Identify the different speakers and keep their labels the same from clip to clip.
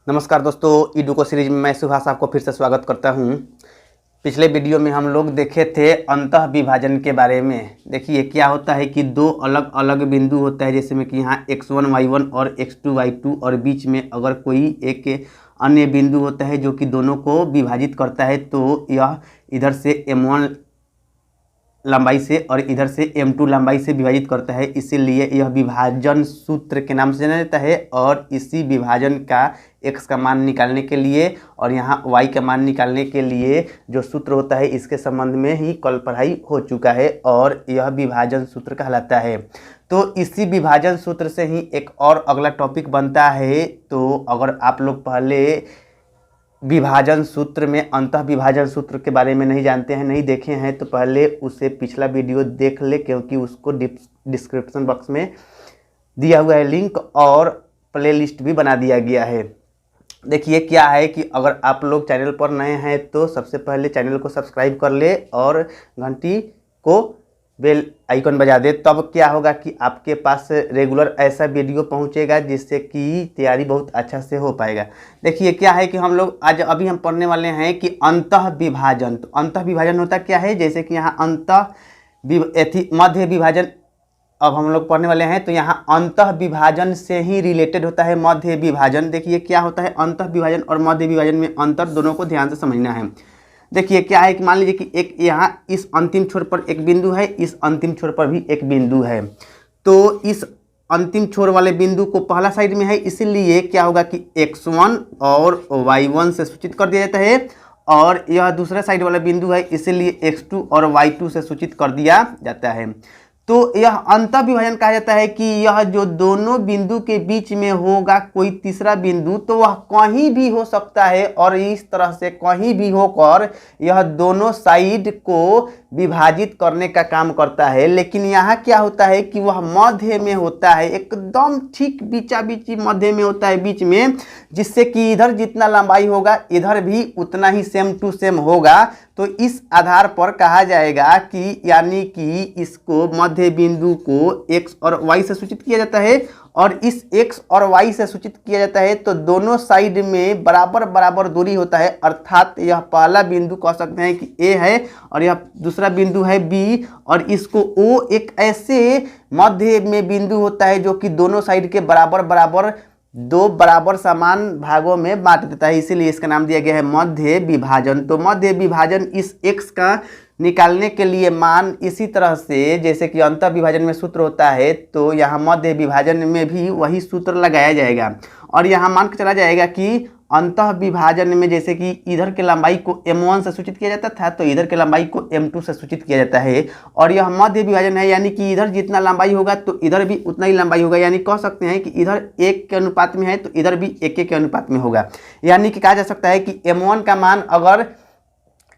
Speaker 1: नमस्कार दोस्तों, ईडुको सीरीज में मैं सुभाष आपको फिर से स्वागत करता हूं। पिछले वीडियो में हम लोग देखे थे अंतः विभाजन के बारे में। देखिए क्या होता है कि दो अलग अलग बिंदु होता है, जैसे में कि यहाँ x1 y1 और x2 y2 और बीच में अगर कोई एक अन्य बिंदु होता है जो कि दोनों को विभाजित करता है, तो यह इधर से m1 लंबाई से और इधर से m2 लंबाई से विभाजित करता है। इसीलिए यह विभाजन सूत्र के नाम से जाना जाता है। और इसी विभाजन का x का मान निकालने के लिए और यहाँ y का मान निकालने के लिए जो सूत्र होता है, इसके संबंध में ही कल पढ़ाई हो चुका है और यह विभाजन सूत्र कहलाता है। तो इसी विभाजन सूत्र से ही एक और अगला टॉपिक बनता है। तो अगर आप लोग पहले विभाजन सूत्र में अंतः विभाजन सूत्र के बारे में नहीं जानते हैं, नहीं देखे हैं, तो पहले उसे पिछला वीडियो देख ले, क्योंकि उसको डिस्क्रिप्शन बॉक्स में दिया हुआ है लिंक और प्लेलिस्ट भी बना दिया गया है। देखिए क्या है कि अगर आप लोग चैनल पर नए हैं तो सबसे पहले चैनल को सब्सक्राइब कर ले और घंटी को बेल आइकन बजा दे। तब क्या होगा कि आपके पास रेगुलर ऐसा वीडियो पहुंचेगा जिससे कि तैयारी बहुत अच्छा से हो पाएगा। देखिए क्या है कि हम लोग आज अभी हम पढ़ने वाले हैं कि अंतः विभाजन। तो अंतः विभाजन होता क्या है, जैसे कि यहाँ मध्य विभाजन अब हम लोग पढ़ने वाले हैं। तो यहाँ अंतः विभाजन से ही रिलेटेड होता है मध्य विभाजन। देखिए क्या होता है अंतः विभाजन और मध्य विभाजन में अंतर, दोनों को ध्यान से समझना है। देखिए क्या है कि मान लीजिए कि एक यहाँ इस अंतिम छोर पर एक बिंदु है, इस अंतिम छोर पर भी एक बिंदु है। तो इस अंतिम छोर वाले बिंदु को पहला साइड में है, इसीलिए क्या होगा कि x1 और y1 से सूचित कर दिया जाता है, और यह दूसरा साइड वाला बिंदु है, इसीलिए x2 और y2 से सूचित कर दिया जाता है। तो यह अंतः विभाजन कहा जाता है कि यह जो दोनों बिंदु के बीच में होगा कोई तीसरा बिंदु, तो वह कहीं भी हो सकता है और इस तरह से कहीं भी होकर यह दोनों साइड को विभाजित करने का काम करता है। लेकिन यहाँ क्या होता है कि वह मध्य में होता है, एकदम ठीक बीचा बीची मध्य में होता है बीच में, जिससे कि इधर जितना लंबाई होगा इधर भी उतना ही सेम टू सेम होगा। तो इस आधार पर कहा जाएगा कि यानी कि इसको मध्य बिंदु को x और y से सूचित किया जाता है, और इस x और y से सूचित किया जाता है तो दोनों साइड में बराबर बराबर दूरी होता है। अर्थात यह पहला बिंदु कह सकते हैं कि a है और यह दूसरा बिंदु है b, और इसको o एक ऐसे मध्य में बिंदु होता है जो कि दोनों साइड के बराबर बराबर दो बराबर समान भागों में बांट देता है। इसीलिए इसका नाम दिया गया है मध्य विभाजन। तो मध्य विभाजन इस x का निकालने के लिए मान इसी तरह से जैसे कि अंतः विभाजन में सूत्र होता है, तो यहाँ मध्य विभाजन में भी वही सूत्र लगाया जाएगा। और यहाँ मान के चला जाएगा कि अंतः विभाजन में जैसे कि इधर के लंबाई को m1 से सूचित किया जाता था, तो इधर के लंबाई को m2 से सूचित किया जाता है। और यह मध्य विभाजन है, यानी कि इधर जितना लंबाई होगा तो इधर भी उतना ही लंबाई होगा। यानी कह सकते हैं कि इधर 1 के अनुपात में है तो इधर भी 1 के अनुपात में होगा। यानी कि कहा जा सकता है कि m1 का मान अगर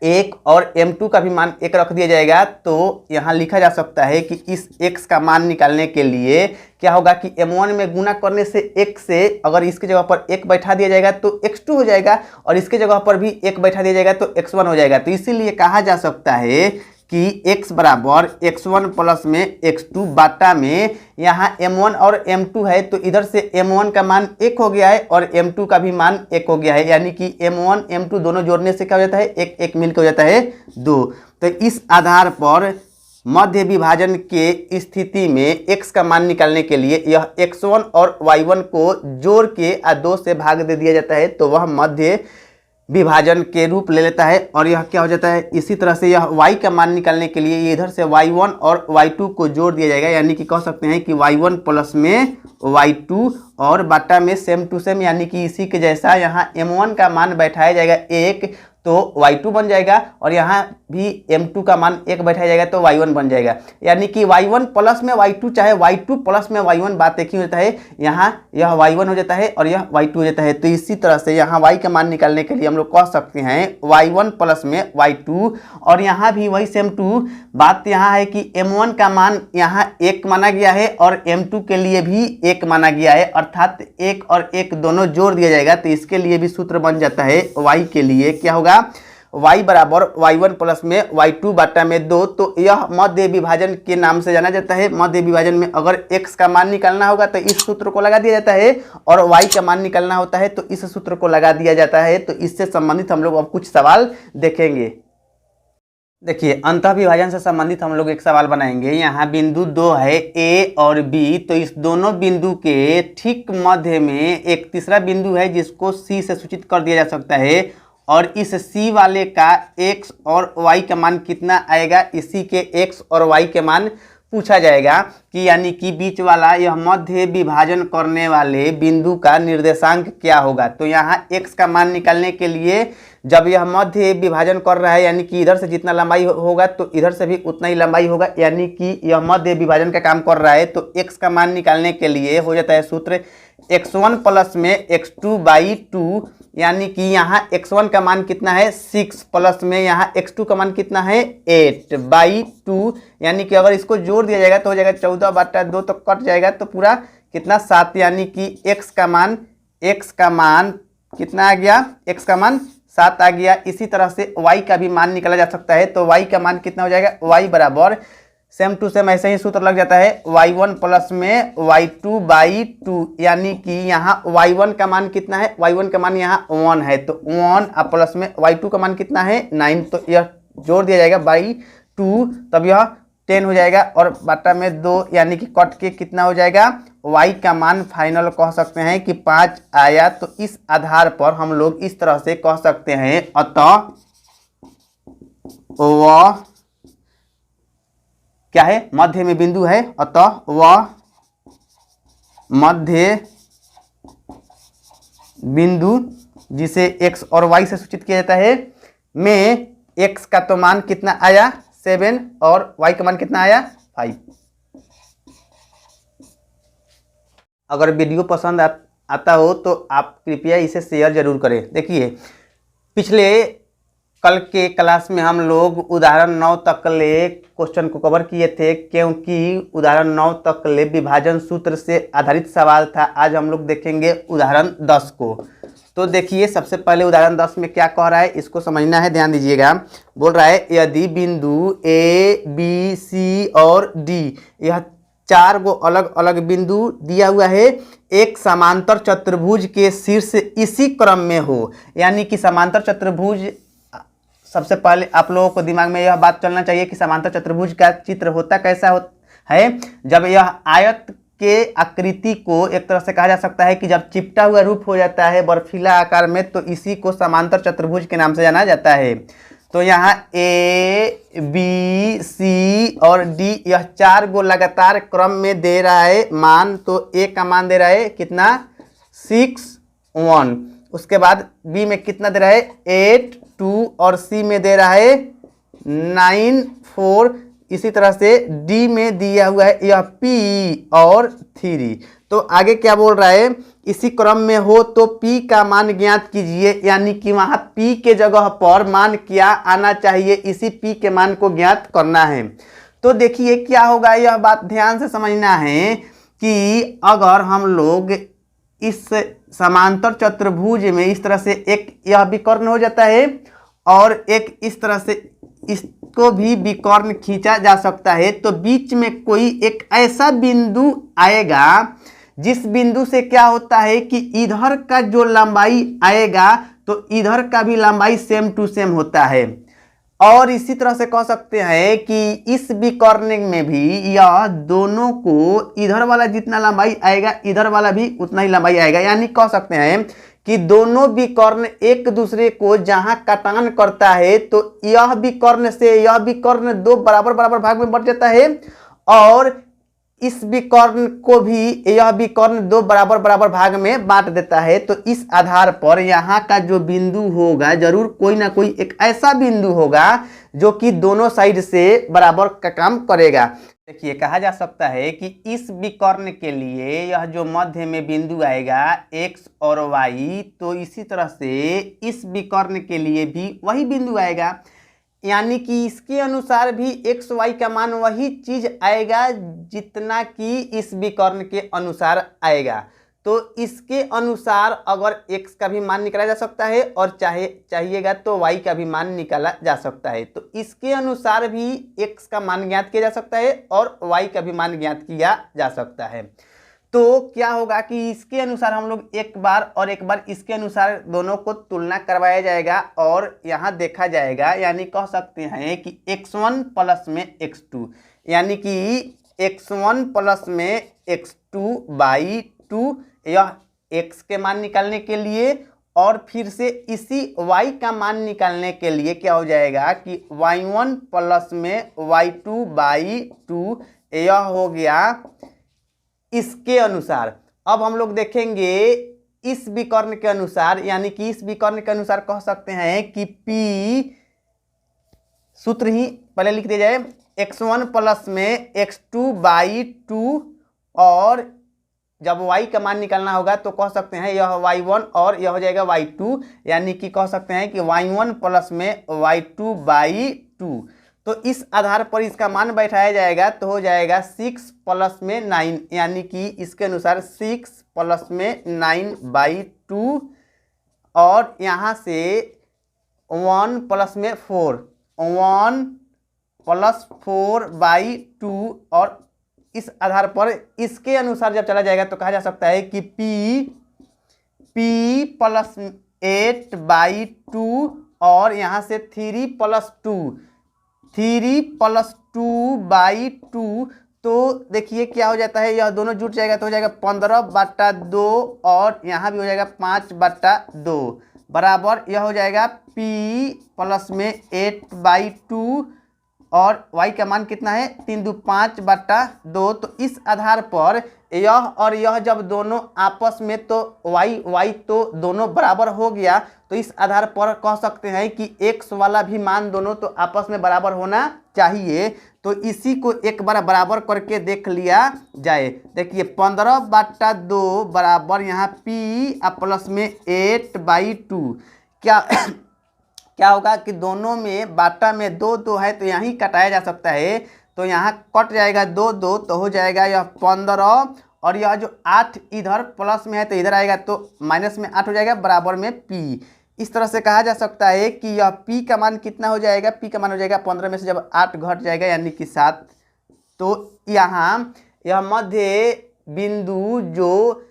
Speaker 1: 1 और m2 का भी मान 1 रख दिया जाएगा, तो यहाँ लिखा जा सकता है कि इस x का मान निकालने के लिए क्या होगा कि m1 में गुना करने से 1 से अगर इसके जगह पर 1 बैठा दिया जाएगा तो x2 हो जाएगा, और इसके जगह पर भी 1 बैठा दिया जाएगा तो x1 हो जाएगा। तो इसीलिए कहा जा सकता है कि x बराबर x1 प्लस में x2 बाटा में यहाँ m1 और m2 है, तो इधर से m1 का मान 1 हो गया है और m2 का भी मान 1 हो गया है। यानी कि m1 m2 दोनों जोड़ने से क्या हो जाता है, 1 1 मिलकर हो जाता है 2। तो इस आधार पर मध्य विभाजन के स्थिति में x का मान निकालने के लिए यह x1 और y1 को जोड़ के 2 से भाग दे दिया जाता है, तो वह मध्य विभाजन के रूप ले लेता है। और यह क्या हो जाता है, इसी तरह से यह y का मान निकालने के लिए इधर से y1 और y2 को जोड़ दिया जाएगा। यानी कि कह सकते हैं कि y1 प्लस में y2 और बाटा में सेम टू सेम, यानी कि इसी के जैसा यहाँ m1 का मान बैठाया जाएगा 1 तो y2 बन जाएगा, और यहाँ भी m2 का मान 1 बैठाया जाएगा तो y1 बन जाएगा। यानी कि y1 प्लस में y2 चाहे y2 प्लस में y1 बात एक ही होता है, यहाँ यह y1 हो जाता है और यह y2 हो जाता है। तो इसी तरह से यहाँ y का मान निकालने के लिए हम लोग कह सकते हैं y1 प्लस में y2, और यहाँ भी वही सेम टू बात यहाँ है कि m1 का मान यहाँ 1 माना गया है और m2 के लिए भी 1 माना गया है, अर्थात 1 और 1 दोनों जोड़ दिया जाएगा। तो इसके लिए भी सूत्र बन जाता है y के लिए क्या होगा, y बराबर y1 प्लस में y2 बटा में 2। तो यह मध्य विभाजन के नाम से जाना जाता है। मध्य विभाजन में अगर x का मान निकालना होगा तो इस सूत्र को लगा दिया जाता है, और y का मान निकालना होता है तो इस सूत्र को लगा दिया जाता है। तो इससे संबंधित हम लोग अब कुछ सवाल देखेंगे। देखिए, अंतः विभाजन से संबंधित हम लोग एक सवाल बनाएंगे। यहाँ बिंदु 2 है ए और बी, तो इस दोनों बिंदु के ठीक मध्य में एक तीसरा बिंदु है जिसको सी से सूचित कर दिया जा सकता है, और इस सी वाले का x और y का मान कितना आएगा, इसी के x और y के मान पूछा जाएगा कि यानी कि बीच वाला यह मध्य विभाजन करने वाले बिंदु का निर्देशांक क्या होगा। तो यहाँ x का मान निकालने के लिए जब यह मध्य विभाजन कर रहा है यानी कि इधर से जितना लंबाई होगा तो इधर से भी उतना ही लंबाई होगा, यानी कि यह मध्य विभाजन का काम कर रहा है। तो x का मान निकालने के लिए हो जाता है सूत्र x1 प्लस में x2/2, यानी कि यहाँ x1 का मान कितना है 6 प्लस में यहाँ x2 का मान कितना है 8/2, यानी कि अगर इसको जोड़ दिया जाएगा तो हो जाएगा 14/2, तो कट जाएगा तो पूरा कितना 7, यानी कि x का मान कितना आ गया, x का मान 7 आ गया। इसी तरह से y का भी मान निकाला जा सकता है। तो y का मान कितना हो जाएगा, y बराबर सेम टू सेम ऐसे ही सूत्र लग जाता है y1 प्लस में y2/2, यानी कि यहाँ y1 का मान कितना है, y1 का मान यहाँ 1 है, तो 1 और प्लस में y2 का मान कितना है 9, तो यह जोड़ दिया जाएगा बाई 2, तब यह 10 हो जाएगा और बटा में 2, यानी कि कट के कितना हो जाएगा, y का मान फाइनल कह सकते हैं कि 5 आया। तो इस आधार पर हम लोग इस तरह से कह सकते हैं, अतः वह क्या है, मध्य में बिंदु है, अतः वह मध्य बिंदु जिसे x और y से सूचित किया जाता है, में x का तो मान कितना आया 7 और y का मान कितना आया 5। अगर वीडियो पसंद आता हो तो आप कृपया इसे शेयर जरूर करें। देखिए, पिछले कल के क्लास में हम लोग उदाहरण 9 तक ले क्वेश्चन को कवर किए थे, क्योंकि उदाहरण 9 तक ले विभाजन सूत्र से आधारित सवाल था। आज हम लोग देखेंगे उदाहरण 10 को। तो देखिए, सबसे पहले उदाहरण 10 में क्या कह रहा है इसको समझना है, ध्यान दीजिएगा। बोल रहा है यदि बिंदु ए बी सी और डी, यह 4 गो अलग अलग बिंदु दिया हुआ है, एक समांतर चतुर्भुज के शीर्ष इसी क्रम में हो, यानी कि समांतर चतुर्भुज, सबसे पहले आप लोगों को दिमाग में यह बात चलना चाहिए कि समांतर चतुर्भुज का चित्र होता कैसा है, जब यह आयत के आकृति को एक तरह से कहा जा सकता है कि जब चिपटा हुआ रूप हो जाता है बर्फीला आकार में, तो इसी को समांतर चतुर्भुज के नाम से जाना जाता है। तो यहाँ ए बी सी और डी, यह 4 गो लगातार क्रम में दे रहा है मान। तो ए का मान दे रहा है कितना 6 1, उसके बाद बी में कितना दे रहा है 8 2, और सी में दे रहा है 9 4। इसी तरह से डी में दिया हुआ है यह पी और 3। तो आगे क्या बोल रहा है, इसी क्रम में हो तो p का मान ज्ञात कीजिए, यानी कि वहां p के जगह पर मान क्या आना चाहिए, इसी p के मान को ज्ञात करना है। तो देखिए क्या होगा, यह बात ध्यान से समझना है कि अगर हम लोग इस समांतर चतुर्भुज में इस तरह से एक यह विकर्ण हो जाता है और एक इस तरह से इसको भी विकर्ण खींचा जा सकता है, तो बीच में कोई एक ऐसा बिंदु आएगा जिस बिंदु से क्या होता है कि इधर का जो लंबाई आएगा तो इधर का भी लंबाई सेम टू सेम होता है। और इसी तरह से कह सकते हैं कि इस विकर्ण में भी यह दोनों को इधर वाला जितना लंबाई आएगा इधर वाला भी उतना ही लंबाई आएगा, यानी कह सकते हैं कि दोनों विकर्ण एक दूसरे को जहां काटान करता है तो यह विकर्ण से यह विकर्ण 2 बराबर बराबर भाग में बंट जाता है, और इस विकर्ण को भी यह विकर्ण 2 बराबर बराबर भाग में बांट देता है। तो इस आधार पर यहाँ का जो बिंदु होगा जरूर कोई ना कोई एक ऐसा बिंदु होगा जो कि दोनों साइड से बराबर का काम करेगा। देखिए, कहा जा सकता है कि इस विकर्ण के लिए यह जो मध्य में बिंदु आएगा x और y, तो इसी तरह से इस विकर्ण के लिए भी वही बिंदु आएगा, यानी कि इसके अनुसार भी x y का मान वही चीज आएगा जितना कि इस विकर्ण के अनुसार आएगा। तो इसके अनुसार अगर x का भी मान निकाला जा सकता है और चाहिएगा तो y का भी मान निकाला जा सकता है। तो इसके अनुसार भी x का मान ज्ञात किया जा सकता है और y का भी मान ज्ञात किया जा सकता है। तो क्या होगा कि इसके अनुसार हम लोग एक बार और एक बार इसके अनुसार दोनों को तुलना करवाया जाएगा और यहाँ देखा जाएगा, यानी कह सकते हैं कि x1 प्लस में x2, यानी कि x1 प्लस में x2 बाई 2, यह x के मान निकालने के लिए, और फिर से इसी y का मान निकालने के लिए क्या हो जाएगा कि y1 प्लस में y2 बाई 2, यह हो गया इसके अनुसार। अब हम लोग देखेंगे इस विकर्ण के अनुसार, यानी कि इस विकर्ण के अनुसार कह सकते हैं कि P सूत्र ही पहले लिख दिया जाए, x1 प्लस में x2 बाई 2, और जब y का मान निकालना होगा तो कह सकते हैं यह y1 और यह हो जाएगा y2, यानी कि कह सकते हैं कि y1 प्लस में y2 बाई 2। तो इस आधार पर इसका मान बैठाया जाएगा तो हो जाएगा 6 प्लस में 9, यानी कि इसके अनुसार 6 प्लस में 9 बाई 2, और यहाँ से 1 प्लस में 4, 1 प्लस 4 बाई 2, और इस आधार पर इसके अनुसार जब चला जाएगा तो कहा जा सकता है कि P प्लस 8 बाई 2, और यहाँ से 3 प्लस 2 बाई 2। तो देखिए क्या हो जाता है, यह दोनों जुट जाएगा तो हो जाएगा 15/2, और यहाँ भी हो जाएगा 5/2, बराबर यह हो जाएगा P प्लस में 8 बाई 2, और y का मान कितना है 3 2 5/2। तो इस आधार पर यह और यह जब दोनों आपस में, तो y तो दोनों बराबर हो गया, तो इस आधार पर कह सकते हैं कि x वाला भी मान दोनों तो आपस में बराबर होना चाहिए। तो इसी को एक बार बराबर करके देख लिया जाए। देखिए 15/2 बराबर यहाँ P प्लस में 8 बाई 2, क्या होगा कि दोनों में बाटा में 2 2 है तो यहाँ ही कटाया जा सकता है, तो यहाँ कट जाएगा 2 2, तो हो जाएगा यह 15, और यह जो 8 इधर प्लस में है तो इधर आएगा तो माइनस में 8 हो जाएगा, बराबर में P। इस तरह से कहा जा सकता है कि यह P का मान कितना हो जाएगा, P का मान हो जाएगा 15 में से जब 8 घट जाएगा यानी कि 7। तो यहाँ यह मध्य बिंदु जो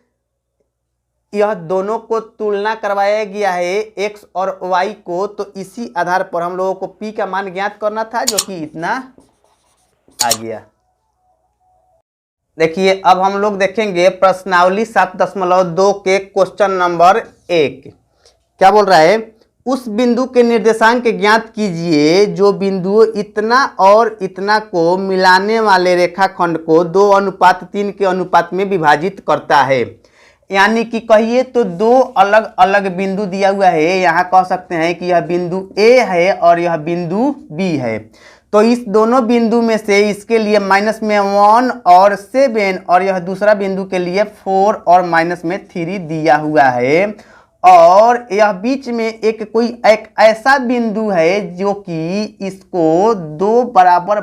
Speaker 1: यह दोनों को तुलना करवाया गया है x और y को, तो इसी आधार पर हम लोगों को P का मान ज्ञात करना था, जो कि इतना आ गया। देखिए अब हम लोग देखेंगे प्रश्नावली 7.2 के क्वेश्चन नंबर 1। क्या बोल रहा है, उस बिंदु के निर्देशांक ज्ञात कीजिए जो बिंदु इतना और इतना को मिलाने वाले रेखाखंड को 2:3 के अनुपात में विभाजित करता है। यानी कि कहिए तो दो अलग अलग बिंदु दिया हुआ है, यहाँ कह सकते हैं कि यह बिंदु A है और यह बिंदु B है। तो इस दोनों बिंदु में से इसके लिए माइनस में 1 और 7, और यह दूसरा बिंदु के लिए 4 और माइनस में 3 दिया हुआ है, और यह बीच में एक ऐसा बिंदु है जो कि इसको 2 बराबर,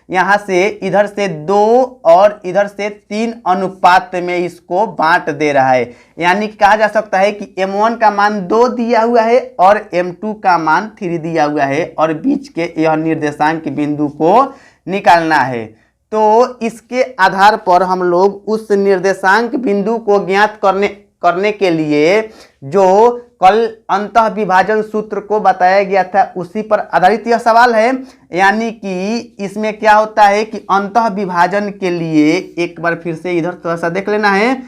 Speaker 1: यहाँ से इधर से 2 और इधर से 3 अनुपात में इसको बांट दे रहा है। यानी कि कहा जा सकता है कि m1 का मान 2 दिया हुआ है और m2 का मान 3 दिया हुआ है, और बीच के यह निर्देशांक बिंदु को निकालना है। तो इसके आधार पर हम लोग उस निर्देशांक बिंदु को ज्ञात करने के लिए जो कल अंतः विभाजन सूत्र को बताया गया था उसी पर आधारित यह सवाल है। यानी कि इसमें क्या होता है कि अंतः विभाजन के लिए एक बार फिर से इधर थोड़ा सा देख लेना है,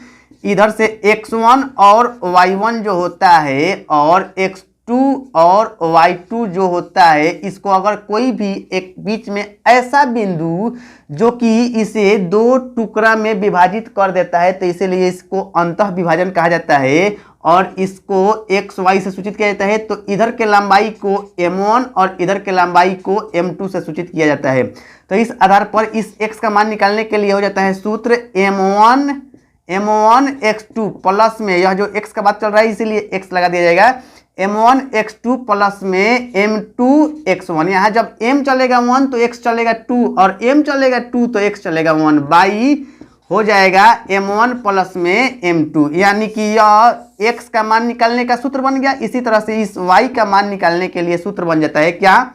Speaker 1: इधर से x1 और y1 जो होता है और x2 और y2 जो होता है, इसको अगर कोई भी एक बीच में ऐसा बिंदु जो कि इसे 2 टुकड़ा में विभाजित कर देता है, तो इसीलिए इसको अंतः विभाजन कहा जाता है, और इसको x y से सूचित किया जाता है। तो इधर के लंबाई को m1 और इधर के लंबाई को m2 से सूचित किया जाता है। तो इस आधार पर इस x का मान निकालने के लिए हो जाता है सूत्र m1 x2 प्लस में, यह जो x का बात चल रहा है इसीलिए x लगा दिया जाएगा, m1 x2 प्लस में m2 x1। यहाँ जब m चलेगा 1 तो x चलेगा 2 और m चलेगा 2 तो x चलेगा 1 बाई हो जाएगा m1 प्लस में m2, यानी कि यह x का मान निकालने का सूत्र बन गया। इसी तरह से इस y का मान निकालने के लिए सूत्र बन जाता है क्या,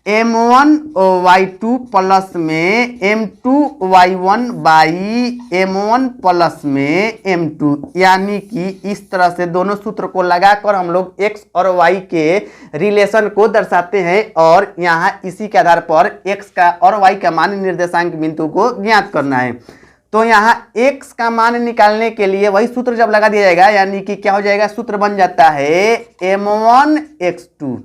Speaker 1: m1 y2 प्लस में m2 y1 by m1 plus में m2, यानी कि इस तरह से दोनों सूत्र को लगाकर हम लोग x और y के रिलेशन को दर्शाते हैं और यहाँ इसी के आधार पर x का और y का मान निर्देशांक बिंदु को ज्ञात करना है। तो यहाँ x का मान निकालने के लिए वही सूत्र जब लगा दिया जाएगा, यानी कि क्या हो जाएगा, सूत्र बन जाता है m1 x2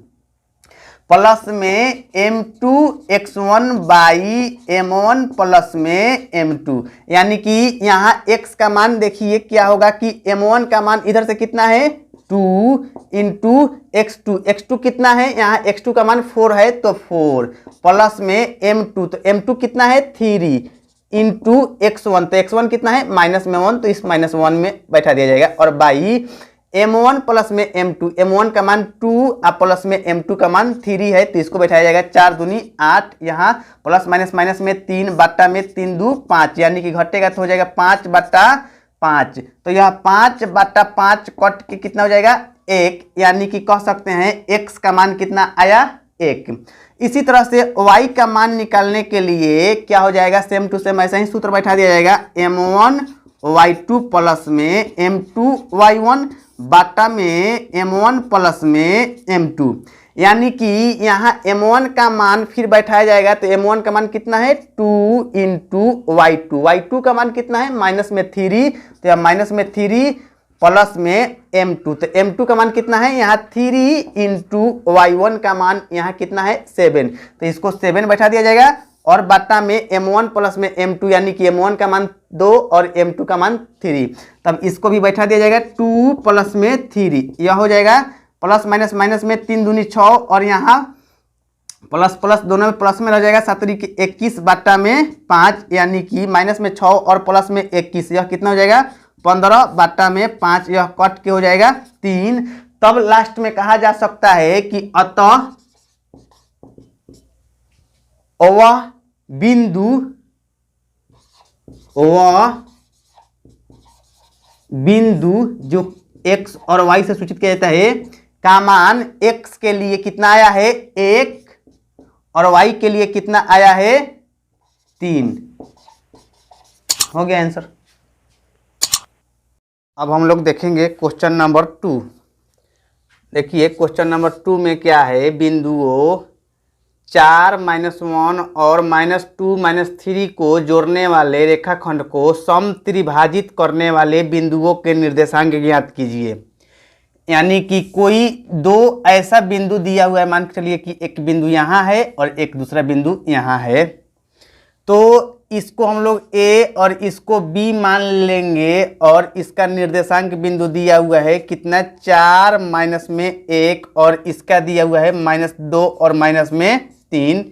Speaker 1: प्लस में m2 x1 by m1 plus में m2, यानी कि यहाँ x का मान देखिए क्या होगा कि m1 का मान इधर से कितना है 2 इंटू x2 कितना है, यहाँ x2 का मान 4 है तो 4 प्लस में m2, तो m2 कितना है 3 इंटू x1, तो x1 कितना है -1, तो इस -1 में बैठा दिया जाएगा और बाई m1 प्लस में m2, m1 का मान 2 और प्लस में m2 का मान 3 है तो इसको बैठाया जाएगा 4 दूनी 8, यहाँ प्लस माइनस माइनस में 3 बट्टा में 3 दू 5, यानी कि घटेगा तो हो जाएगा 5/5। तो यह 5/5 कट के कितना हो जाएगा 1, यानी कि कह सकते हैं x का मान कितना आया 1। इसी तरह से y का मान निकालने के लिए क्या हो जाएगा, सेम टू सेम ऐसा ही सूत्र बैठा दिया जाएगा m1 y2 प्लस में m2 y1 बाटा में m1 प्लस में m2, यानी कि यहाँ m1 का मान फिर बैठाया जाएगा तो m1 का मान कितना है 2 इंटू y2 का मान कितना है माइनस में 3, तो यह माइनस में 3 प्लस में m2, तो m2 का मान कितना है यहाँ 3 इंटू y1 का मान यहाँ कितना है 7, तो इसको 7 बैठा दिया जाएगा और बाटा में m1 प्लस में m2, यानी कि m1 का मान 2 और m2 का मान 3, तब इसको भी बैठा दिया जाएगा 2 प्लस में 3, यह हो जाएगा प्लस माइनस माइनस में 3 दूनी 6 और यहाँ प्लस प्लस दोनों में प्लस में रह जाएगा 7 की 21 बाटा में 5, यानी कि माइनस में 6 और प्लस में 21, यह कितना हो जाएगा 15 बाटा में 5, यह कट के हो जाएगा 3। तब लास्ट में कहा जा सकता है कि अतः वह बिंदु जो x और y से सूचित किया जाता है का मान x के लिए कितना आया है 1 और y के लिए कितना आया है 3। हो गया आंसर। अब हम लोग देखेंगे क्वेश्चन नंबर 2। देखिए क्वेश्चन नंबर 2 में क्या है, बिंदुओं 4 -1 और -2 -3 को जोड़ने वाले रेखाखंड को समत्रिभाजित करने वाले बिंदुओं के निर्देशांक ज्ञात कीजिए। यानी कि कोई दो ऐसा बिंदु दिया हुआ है, मान के चलिए कि एक बिंदु यहाँ है और एक दूसरा बिंदु यहाँ है, तो इसको हम लोग A और इसको B मान लेंगे और इसका निर्देशांक बिंदु दिया हुआ है कितना 4 माइनस में 1 और इसका दिया हुआ है -2 और माइनस में 3,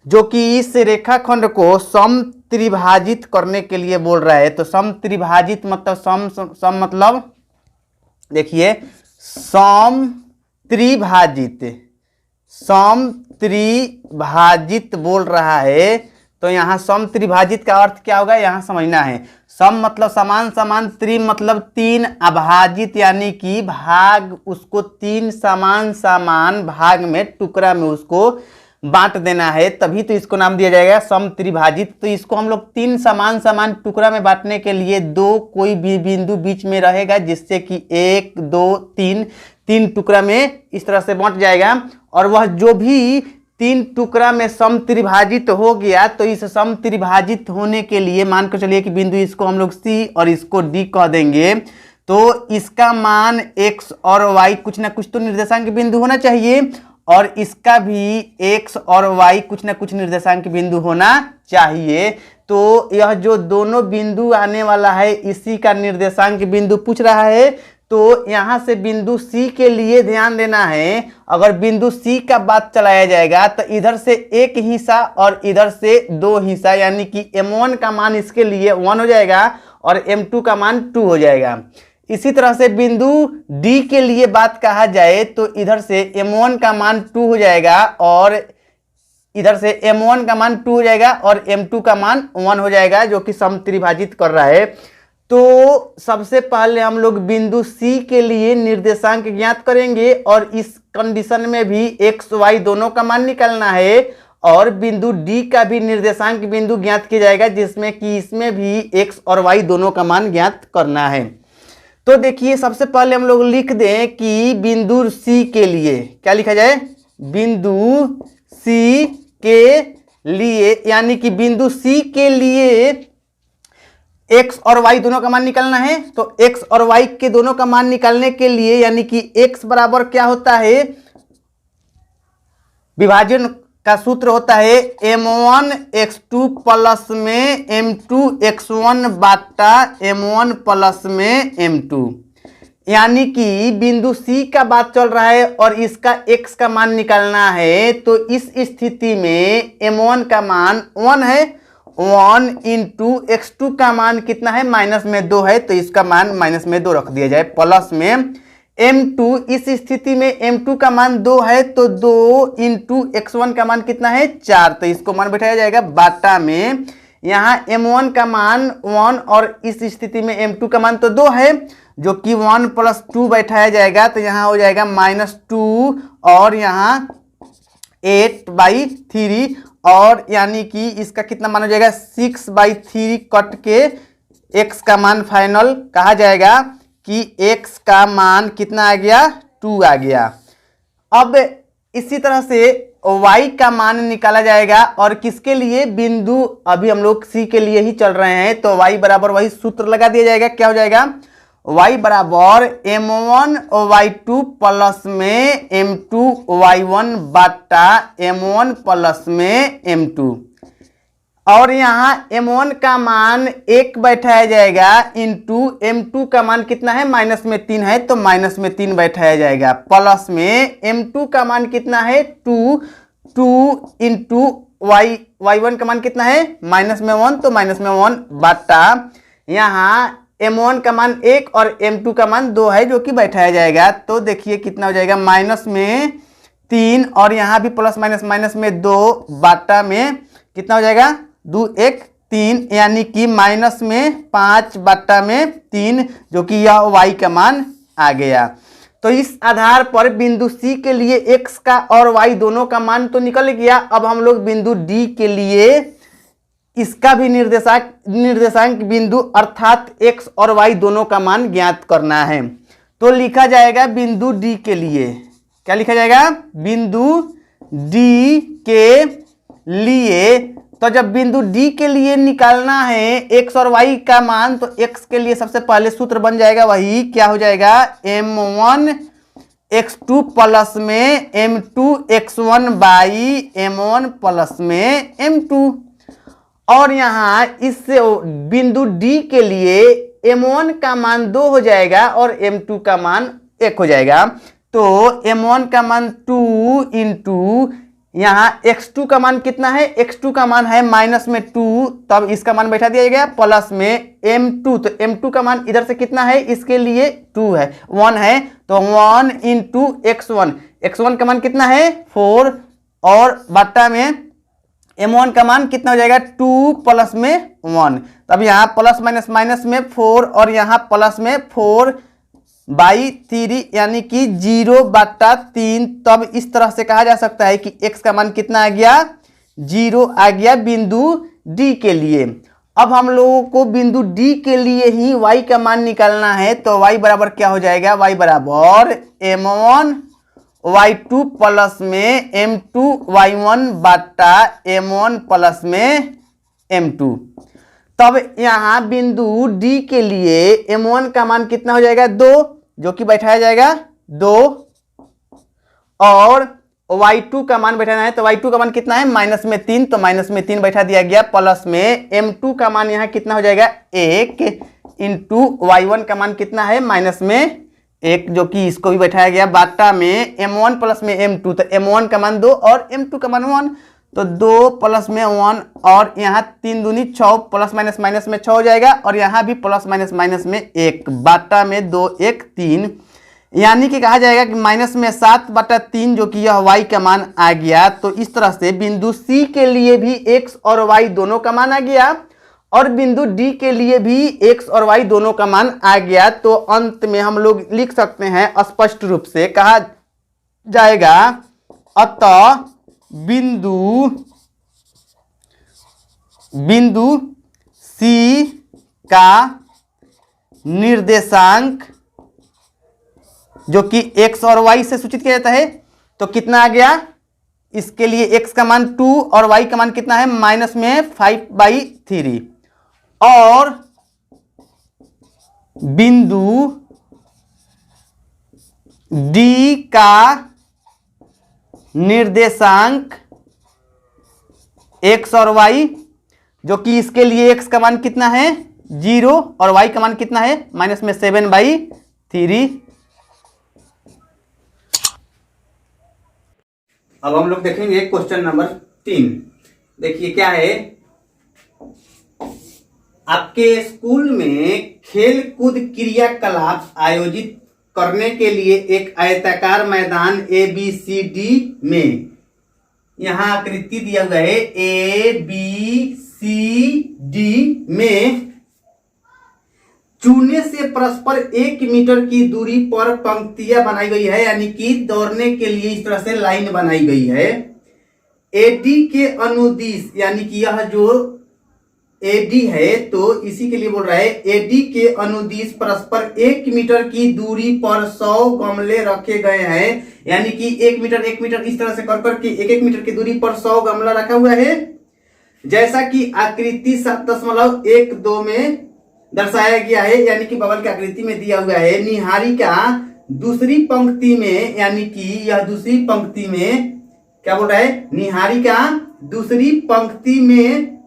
Speaker 1: जो कि इस रेखाखंड को समत्रिभाजित करने के लिए बोल रहा है। तो समत्रिभाजित मतलब सम मतलब देखिए समत्रिभाजित बोल रहा है, तो यहाँ समत्रिभाजित का अर्थ क्या होगा यहाँ समझना है। सम मतलब समान समान, त्रि मतलब 3, अभाजित यानी कि भाग उसको 3 समान समान भाग में टुकड़ा में उसको बांट देना है, तभी तो इसको नाम दिया जाएगा समत्रिभाजित। तो इसको हम लोग 3 समान समान टुकड़ा में बांटने के लिए दो कोई भी बिंदु बीच में रहेगा, जिससे कि 1 2 3 टुकड़ा में इस तरह से बांट जाएगा और वह जो भी 3 टुकड़ा में समत्रिभाजित हो गया, तो इस समत्रिभाजित होने के लिए मान कर चलिए कि बिंदु इसको हम लोग C और इसको D कह देंगे, तो इसका मान x और y कुछ ना कुछ तो निर्देशांक बिंदु होना चाहिए और इसका भी x और y कुछ ना कुछ निर्देशांक बिंदु होना चाहिए। तो यह जो दोनों बिंदु आने वाला है इसी का निर्देशांक बिंदु पूछ रहा है। तो यहाँ से बिंदु C के लिए ध्यान देना है, अगर बिंदु C का बात चलाया जाएगा तो इधर से एक हिस्सा और इधर से 2 हिस्सा, यानी कि m1 का मान इसके लिए 1 हो जाएगा और m2 का मान 2 हो जाएगा। इसी तरह से बिंदु D के लिए बात कहा जाए तो इधर से m1 का मान 2 हो जाएगा और इधर से m1 का मान 2 हो जाएगा और m2 का मान 1 हो जाएगा, जो कि समत्रिभाजित कर रहा है। तो सबसे पहले हम लोग बिंदु C के लिए निर्देशांक ज्ञात करेंगे और इस कंडीशन में भी x y दोनों का मान निकालना है, और बिंदु D का भी निर्देशांक बिंदु ज्ञात किया जाएगा, जिसमें कि इसमें भी x और y दोनों का मान ज्ञात करना है। तो देखिए सबसे पहले हम लोग लिख दें कि बिंदु C के लिए क्या लिखा जाए, बिंदु C के लिए, यानी कि बिंदु C के लिए x और y दोनों का मान निकालना है। तो x और y के दोनों का मान निकालने के लिए, यानी कि x बराबर क्या होता है, विभाजन का सूत्र होता है m1 x2 प्लस में m2 x1 बाटा m1 प्लस में m2। यानी कि बिंदु C का बात चल रहा है और इसका x का मान निकालना है। तो इस स्थिति में m1 का मान 1 है, 1 इंटू x2 का मान कितना है, माइनस में 2 है, तो इसका मान माइनस में 2 रख दिया जाए, प्लस में m2, इस स्थिति में m2 का मान 2 है, तो 2 इंटू x1 का मान कितना है, 4, तो इसको मान बैठाया जाएगा बाटा में। यहाँ m1 का मान 1 और इस स्थिति में m2 का मान तो 2 है, जो कि 1 प्लस 2 बैठाया जाएगा, तो यहाँ हो जाएगा -2 और यहाँ 8/3, और यानी कि इसका कितना मान हो जाएगा 6/3 कट के x का मान फाइनल कहा जाएगा कि x का मान कितना आ गया, 2 आ गया। अब इसी तरह से y का मान निकाला जाएगा, और किसके लिए, बिंदु अभी हम लोग C के लिए ही चल रहे हैं, तो y बराबर वही सूत्र लगा दिया जाएगा। क्या हो जाएगा, y बराबर m1 y2 प्लस में m2 y1 बाटा m1 प्लस में m2, और यहाँ m1 का मान 1 बैठाया जाएगा इंटू m2 का मान कितना है, माइनस में 3 है, तो माइनस में 3 बैठाया जाएगा, प्लस में m2 का मान कितना है 2 इंटू y1 का मान कितना है, माइनस में 1, तो माइनस में 1 बाटा यहाँ m1 का मान 1 और m2 का मान 2 है, जो कि बैठाया जाएगा। तो देखिए कितना हो जाएगा, माइनस में 3 और यहाँ भी प्लस माइनस माइनस में 2 बाटा में कितना हो जाएगा, 2 1 3, यानी कि माइनस में 5 बाटा में 3, जो कि यह y का मान आ गया। तो इस आधार पर बिंदु C के लिए x का और y दोनों का मान तो निकल गया। अब हम लोग बिंदु D के लिए इसका भी निर्देशांक बिंदु अर्थात x और y दोनों का मान ज्ञात करना है। तो लिखा जाएगा बिंदु D के लिए, क्या लिखा जाएगा, बिंदु D के लिए। तो जब बिंदु D के लिए निकालना है x और y का मान, तो x के लिए सबसे पहले सूत्र बन जाएगा वही, क्या हो जाएगा, m1 x2 प्लस में m2 x1 by m1 plus में m2। और यहाँ इस बिंदु D के लिए m1 का मान 2 हो जाएगा और m2 का मान 1 हो जाएगा। तो m1 का मान 2 इंटू यहाँ x2 का मान कितना है, x2 का मान है माइनस में 2, तब इसका मान बैठा दिया गया, प्लस में m2, तो m2 का मान इधर से कितना है, इसके लिए 2 है, 1 है, तो 1 इंटू x1 का मान कितना है 4, और बाटा में m1 का मान कितना हो जाएगा 2 प्लस में 1, तब यहाँ प्लस माइनस माइनस में 4 और यहाँ प्लस में 4/3, यानी कि 0/3। तब इस तरह से कहा जा सकता है कि x का मान कितना आ गया, 0 आ गया बिंदु D के लिए। अब हम लोगों को बिंदु D के लिए ही y का मान निकालना है, तो y बराबर क्या हो जाएगा, y बराबर m1 y2 प्लस में m2 y1 बाटा m1 प्लस में m2। तब यहाँ बिंदु D के लिए m1 का मान कितना हो जाएगा 2, जो कि बैठाया जाएगा 2, और y2 का मान बैठाना है, तो y2 का मान कितना है माइनस में 3, तो माइनस में 3 बैठा दिया गया, प्लस में m2 का मान यहाँ कितना हो जाएगा 1 इंटू y1 का मान कितना है माइनस में 1, जो कि इसको भी बैठाया गया, बाटा में m1 प्लस में m2, तो m1 का मान 2 और m2 का मान 1, तो 2 प्लस में 1, और यहाँ 3 दूनी 6, प्लस माइनस माइनस में 6 हो जाएगा, और यहाँ भी प्लस माइनस माइनस में 1, बाटा में 2 1 3, यानी कि कहा जाएगा कि माइनस में 7/3 जो कि यह y का मान आ गया। तो इस तरह से बिंदु C के लिए भी x और y दोनों का मान आ गया और बिंदु D के लिए भी x और y दोनों का मान आ गया। तो अंत में हम लोग लिख सकते हैं स्पष्ट रूप से कहा जाएगा अतः बिंदु C का निर्देशांक जो कि x और y से सूचित किया जाता है, तो कितना आ गया, इसके लिए x का मान 2 और y का मान कितना है माइनस में 5/3 और बिंदु D का निर्देशांक x और y जो कि इसके लिए x का मान कितना है 0 और y का मान कितना है माइनस में 7/3। अब हम लोग देखेंगे क्वेश्चन नंबर 3। देखिए क्या है, आपके स्कूल में खेल कूद क्रियाकलाप आयोजित करने के लिए एक आयताकार मैदान ABCD में यहां आकृति दिया हुआ है ABCD में चूने से परस्पर 1 मीटर की दूरी पर पंक्तियां बनाई गई है, यानी कि दौड़ने के लिए इस तरह से लाइन बनाई गई है। AD के अनुदिश, यानी कि यह जो AD है तो इसी के लिए बोल रहा है AD के अनुदिश परस्पर 1 मीटर की दूरी पर 100 गमले रखे गए हैं, यानी कि 1 मीटर 1 मीटर इस तरह से कर करके 1-1 मीटर की दूरी पर 100 गमला रखा हुआ है, जैसा कि आकृति 7.12 में दर्शाया गया है, यानी कि बबल की आकृति में दिया हुआ है। निहारिका दूसरी पंक्ति में, यानी कि यह दूसरी पंक्ति में क्या बोल रहा है, निहारिका दूसरी पंक्ति में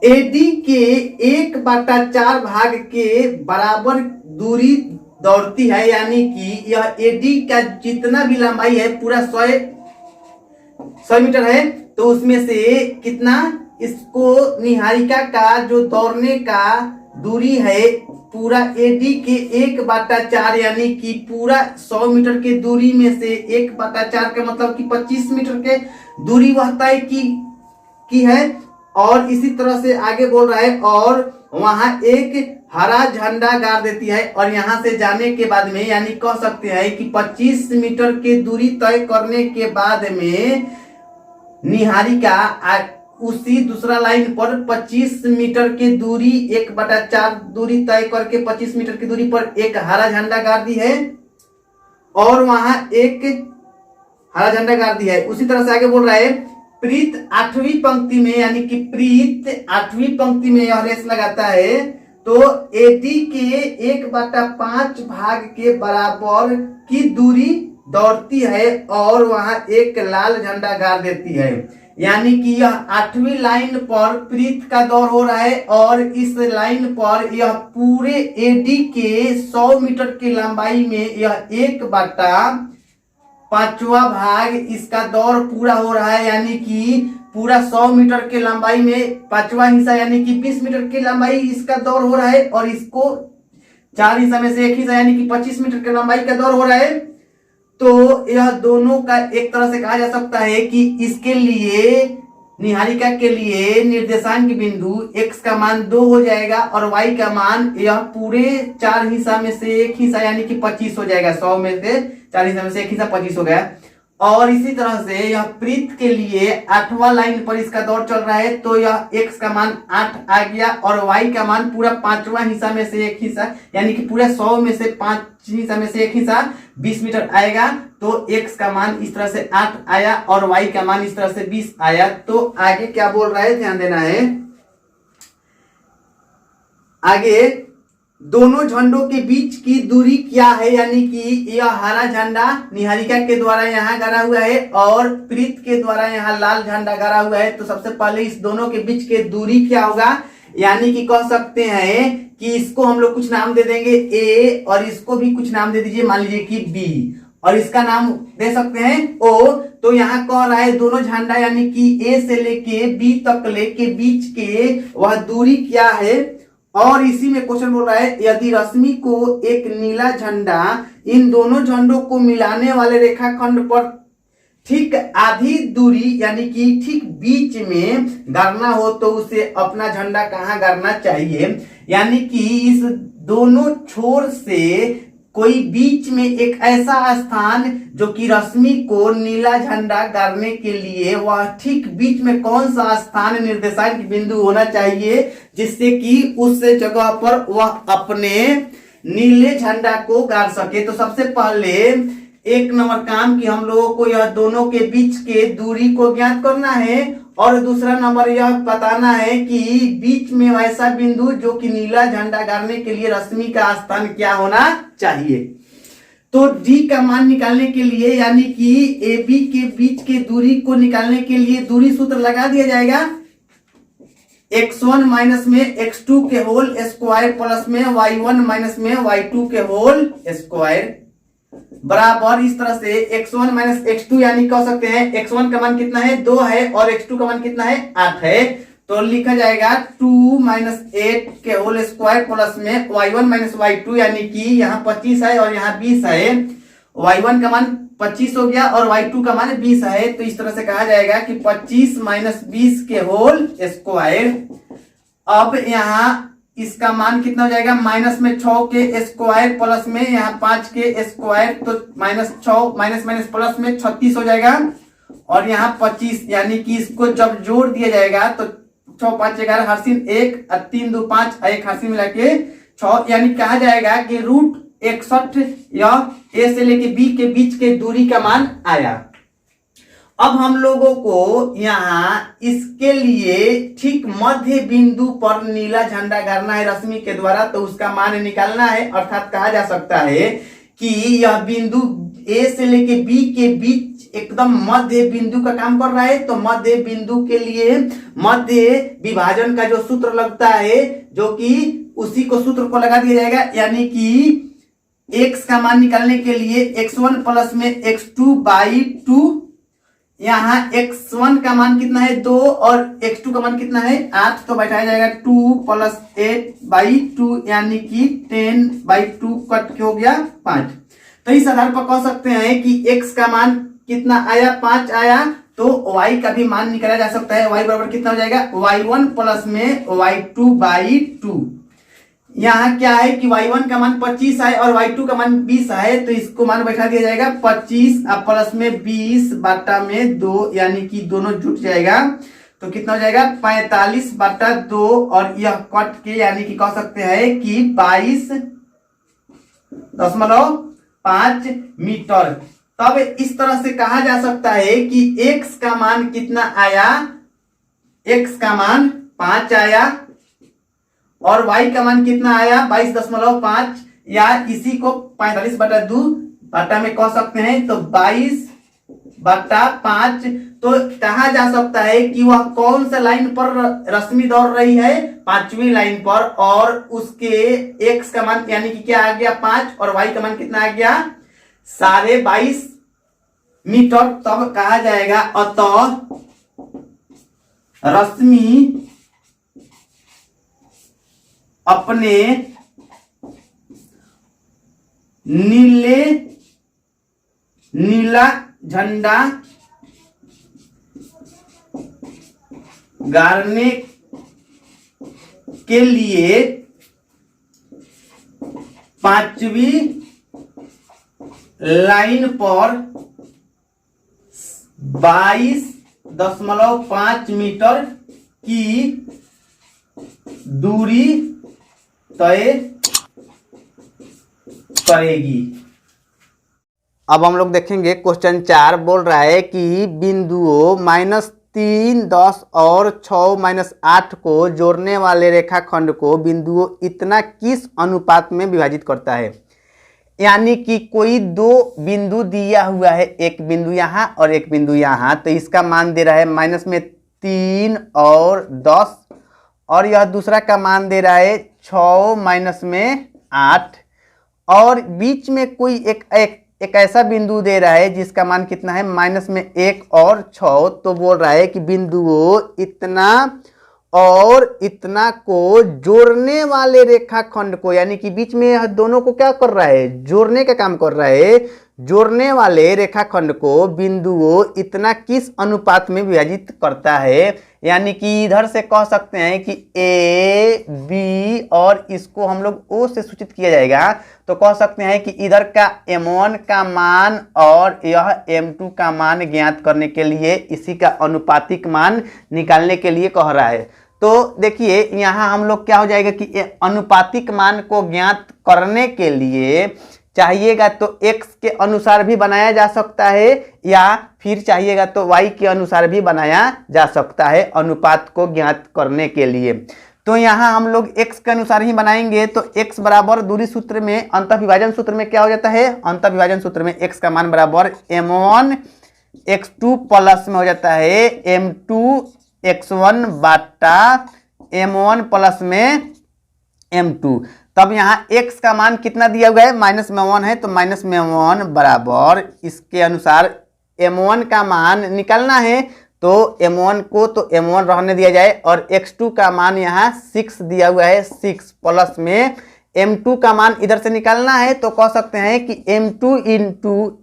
Speaker 1: AD के 1/4 भाग के बराबर दूरी दौड़ती है, यानी कि यह AD का जितना भी लंबाई है पूरा 100 मीटर है, तो उसमें से कितना इसको निहारिका का जो दौड़ने का दूरी है पूरा AD के 1/4 यानी कि पूरा 100 मीटर के दूरी में से 1/4 का मतलब कि 25 मीटर के दूरी वह तय की है। और इसी तरह से आगे बोल रहा है और वहां एक हरा झंडा गाड़ देती है, और यहां से जाने के बाद में यानी कह सकते हैं कि 25 मीटर की दूरी तय करने के बाद में निहारिका उसी दूसरा लाइन पर 25 मीटर की दूरी 1/4 दूरी तय करके 25 मीटर की दूरी पर एक हरा झंडा गाड़ दी है, और वहां एक हरा झंडा गाड़ दी है। उसी तरह से आगे बोल रहा है प्रीत 8वीं पंक्ति में, यानी कि प्रीत 8वीं पंक्ति में यह रेस लगाता है, तो AD के 1/5 भाग के बराबर की दूरी दौड़ती है और वहां एक लाल झंडा गाड़ देती है, यानी कि यह 8वीं लाइन पर प्रीत का दौड़ हो रहा है और इस लाइन पर यह पूरे AD के 100 मीटर की लंबाई में यह 1/5वां भाग इसका दौड़ पूरा हो रहा है, यानी कि पूरा 100 मीटर की लंबाई में 5वां हिस्सा यानी कि 20 मीटर की लंबाई इसका दौड़ हो रहा है, और इसको 4 हिस्सा में से एक हिस्सा यानी कि 25 मीटर की लंबाई का दौड़ हो रहा है। तो यह दोनों का एक तरह से कहा जा सकता है कि इसके लिए निहारिका के लिए निर्देशांक बिंदु x का मान 2 हो जाएगा और y का मान यह पूरे 4 हिस्सा में से एक हिस्सा यानी कि 25 हो जाएगा। 100 में से 4 हिस्सा में से एक हिस्सा 25 हो गया। और इसी तरह से यह प्रीत के लिए 8वां लाइन पर इसका दौड़ चल रहा है, तो यह x का मान 8 आ गया और y का मान पूरा 5वां हिस्सा में से एक हिस्सा यानी कि पूरा 100 में से 5 हिस्सा में से एक हिस्सा 20 मीटर आएगा, तो x का मान इस तरह से 8 आया और y का मान इस तरह से 20 आया। तो आगे क्या बोल रहा है ध्यान देना है। आगे दोनों झंडों के बीच की दूरी क्या है, यानी कि यह हरा झंडा निहारिका के द्वारा यहाँ गाड़ा हुआ है और प्रीत के द्वारा यहाँ लाल झंडा गाड़ा हुआ है। तो सबसे पहले इस दोनों के बीच की दूरी क्या होगा, यानी कि कह सकते हैं कि इसको हम लोग कुछ नाम दे देंगे A और इसको भी कुछ नाम दे दीजिए, मान लीजिए कि B, और इसका नाम दे सकते हैं O। तो यहाँ कह रहा है दोनों झंडा यानी कि A से लेके B तक लेके बीच के वह दूरी क्या है, और इसी में क्वेश्चन बोल रहा है यदि रश्मि को एक नीला झंडा इन दोनों झंडों को मिलाने वाले रेखाखंड पर ठीक आधी दूरी यानी कि ठीक बीच में गाड़ना हो तो उसे अपना झंडा कहाँ गाड़ना चाहिए। यानी कि इस दोनों छोर से कोई बीच में एक ऐसा स्थान जो कि रश्मि को नीला झंडा गाड़ने के लिए वह ठीक बीच में कौन सा स्थान निर्देशांक बिंदु होना चाहिए जिससे कि उस जगह पर वह अपने नीले झंडा को गाड़ सके। तो सबसे पहले एक नंबर काम कि हम लोगों को यह दोनों के बीच के दूरी को ज्ञात करना है और दूसरा नंबर यह बताना है कि बीच में वैसा बिंदु जो कि नीला झंडा गाड़ने के लिए रश्मि का स्थान क्या होना चाहिए। तो डी का मान निकालने के लिए यानी कि ए बी के बीच के दूरी को निकालने के लिए दूरी सूत्र लगा दिया जाएगा। x1 माइनस में x2 के होल स्क्वायर प्लस में y1 माइनस में y2 के होल स्क्वायर बराबर इस तरह से x1 माइनस x2 यानी कह सकते हैं x1 का मान कितना है 2 है और x2 का मान कितना है 8 है। तो लिखा जाएगा 2 माइनस 8 के होल स्क्वायर प्लस में y1 माइनस y2 यानी कि यहाँ 25 है और यहाँ 20 है। y1 का मान 25 हो गया और y2 का मान 20 है। तो इस तरह से कहा जाएगा कि 25 माइनस 20 के होल स्क्वायर। अब यहाँ इसका मान कितना हो जाएगा माइनस में 6 के स्क्वायर प्लस में यहाँ 5 के स्क्वायर तो माइनस 6 माइनस माइनस प्लस में 36 हो जाएगा और यहाँ 25 यानी कि इसको जब जोड़ दिया जाएगा तो 6 5 11 हर्षिन 1 और 3 2 5 1 हर्षिन मिला के 6 यानी कहा जाएगा कि रूट 61 या ए से लेके बी के बीच के दूरी का मान आया। अब हम लोगों को यहाँ इसके लिए ठीक मध्य बिंदु पर नीला झंडा गाड़ना है रश्मि के द्वारा तो उसका मान निकालना है। अर्थात कहा जा सकता है कि यह बिंदु ए से लेके बी के बीच एकदम मध्य बिंदु का काम कर रहा है। तो मध्य बिंदु के लिए मध्य विभाजन का जो सूत्र लगता है जो कि उसी को सूत्र को लगा दिया जाएगा। यानी कि x का मान निकालने के लिए x1 प्लस में x2 बाई 2 यहाँ x1 का मान कितना है 2 और x2 का मान कितना है 8 तो बैठाया जाएगा 2 प्लस 8 बाई 2 यानी कि 10 बाई 2 कट हो गया 5। तो इस आधार पर कह सकते हैं कि x का मान कितना आया 5 आया तो y का भी मान निकाला जा सकता है। y बराबर कितना हो जाएगा y1 प्लस में y2 बाई 2। यहाँ क्या है कि y1 का मान 25 है और y2 का मान 20 है तो इसको मान बैठा दिया जाएगा 25 और प्लस में 20 बटा में 2 यानी कि दोनों जुट जाएगा तो कितना हो जाएगा 45 बटा 2 और यह कट के यानी कि कह सकते हैं कि 22.5 मीटर। तब इस तरह से कहा जा सकता है कि x का मान कितना आया x का मान 5 आया और y का मान कितना आया 22.5 या इसी को 45 बटा 2 बटा में कह सकते हैं तो 22 बटा 5। तो कहा जा सकता है कि वह कौन सा लाइन पर रश्मि दौड़ रही है 5वीं लाइन पर और उसके x का मान यानी कि क्या आ गया 5 और y का मान कितना आ गया 22.5 मीटर। तब कहा जाएगा अतः रश्मि अपने नीला झंडा गाड़ने के लिए 5वीं लाइन पर 22.5 मीटर की दूरी तय करेगी। अब हम लोग देखेंगे क्वेश्चन 4 बोल रहा है कि बिंदुओं -3, 10 और 6 -8 को जोड़ने वाले रेखाखंड को बिंदुओं इतना किस अनुपात में विभाजित करता है। यानी कि कोई दो बिंदु दिया हुआ है, एक बिंदु यहाँ और एक बिंदु यहाँ, तो इसका मान दे रहा है -3 और 10 और यह दूसरा का मान दे रहा है 6 -8 और बीच में कोई एक ऐसा बिंदु दे रहा है जिसका मान कितना है -1 और 6। तो बोल रहा है कि बिंदुओं इतना और इतना को जोड़ने वाले रेखाखंड को, यानी कि बीच में दोनों को क्या कर रहा है, जोड़ने का काम कर रहा है, जोड़ने वाले रेखाखंड को बिंदुओं इतना किस अनुपात में विभाजित करता है। यानी कि इधर से कह सकते हैं कि ए बी और इसको हम लोग ओ से सूचित किया जाएगा, तो कह सकते हैं कि इधर का m1 का मान और यह m2 का मान ज्ञात करने के लिए इसी का अनुपातिक मान निकालने के लिए कह रहा है। तो देखिए यहाँ हम लोग क्या हो जाएगा कि अनुपातिक मान को ज्ञात करने के लिए चाहिएगा तो x के अनुसार भी बनाया जा सकता है, या फिर चाहिएगा तो y के अनुसार भी बनाया जा सकता है अनुपात को ज्ञात करने के लिए। तो यहाँ हम लोग x के अनुसार ही बनाएंगे, तो x बराबर दूरी सूत्र में अंतः विभाजन सूत्र में क्या हो जाता है, अंतः विभाजन सूत्र में x का मान बराबर m1 x2 प्लस में हो जाता है m2 x1 बाटा m1 प्लस में m2। तब यहाँ x का मान कितना दिया हुआ है, माइनस में 1 है, तो माइनस में 1 बराबर इसके अनुसार m1 का मान निकालना है, तो m1 को तो m1 रहने दिया जाए और x2 का मान यहाँ 6 दिया हुआ है, 6 प्लस में m2 का मान इधर से निकालना है, तो कह सकते हैं कि m2 इंटू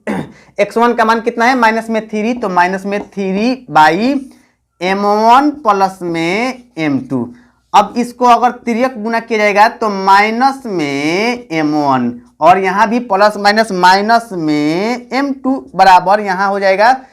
Speaker 1: x1 का मान कितना है, माइनस में 3, तो माइनस में 3 बाई m1 प्लस में m2। अब इसको अगर तिर्यक गुना किया जाएगा तो माइनस में m1 और यहाँ भी प्लस माइनस माइनस में m2 बराबर यहाँ हो जाएगा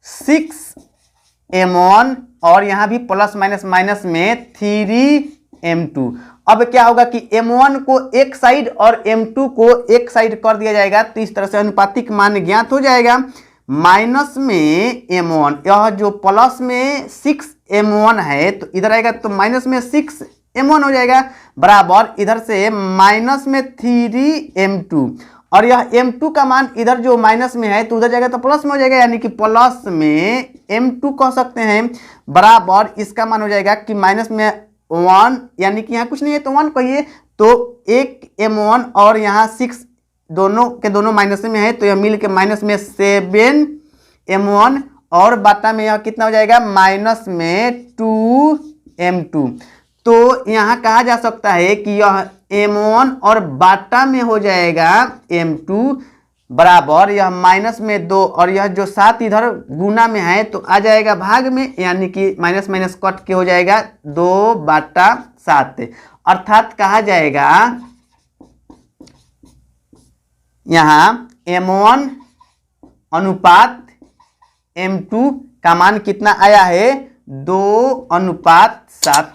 Speaker 1: 6m1 और यहाँ भी प्लस माइनस माइनस में 3m2। अब क्या होगा कि m1 को एक साइड और m2 को एक साइड कर दिया जाएगा, तो इस तरह से अनुपातिक मान ज्ञात हो जाएगा। माइनस में m1, यह जो प्लस में 6m1 है तो इधर आएगा तो माइनस में 6m1 हो जाएगा, बराबर इधर से माइनस में 3m2 और यह m2 का मान इधर जो माइनस में है तो उधर जाएगा तो प्लस में हो जाएगा, यानी कि प्लस में m2 कह सकते हैं, बराबर इसका मान हो जाएगा कि माइनस में 1, यानी कि यहाँ कुछ नहीं है तो 1 कहिए, तो एक m1 और यहाँ 6 दोनों के दोनं माइनस में है, तो यह मिल के माइनस में 7m1 और बाटा में यह कितना हो जाएगा, माइनस में 2m2। तो यहाँ कहा जा सकता है कि यह m1 और बाटा में हो जाएगा m2 बराबर यह माइनस में 2 और यह जो 7 इधर गुना में है तो आ जाएगा भाग में, यानी कि माइनस माइनस कट के हो जाएगा 2/7, अर्थात कहा जाएगा यहाँ m1 अनुपात m2 का मान कितना आया है, 2:7।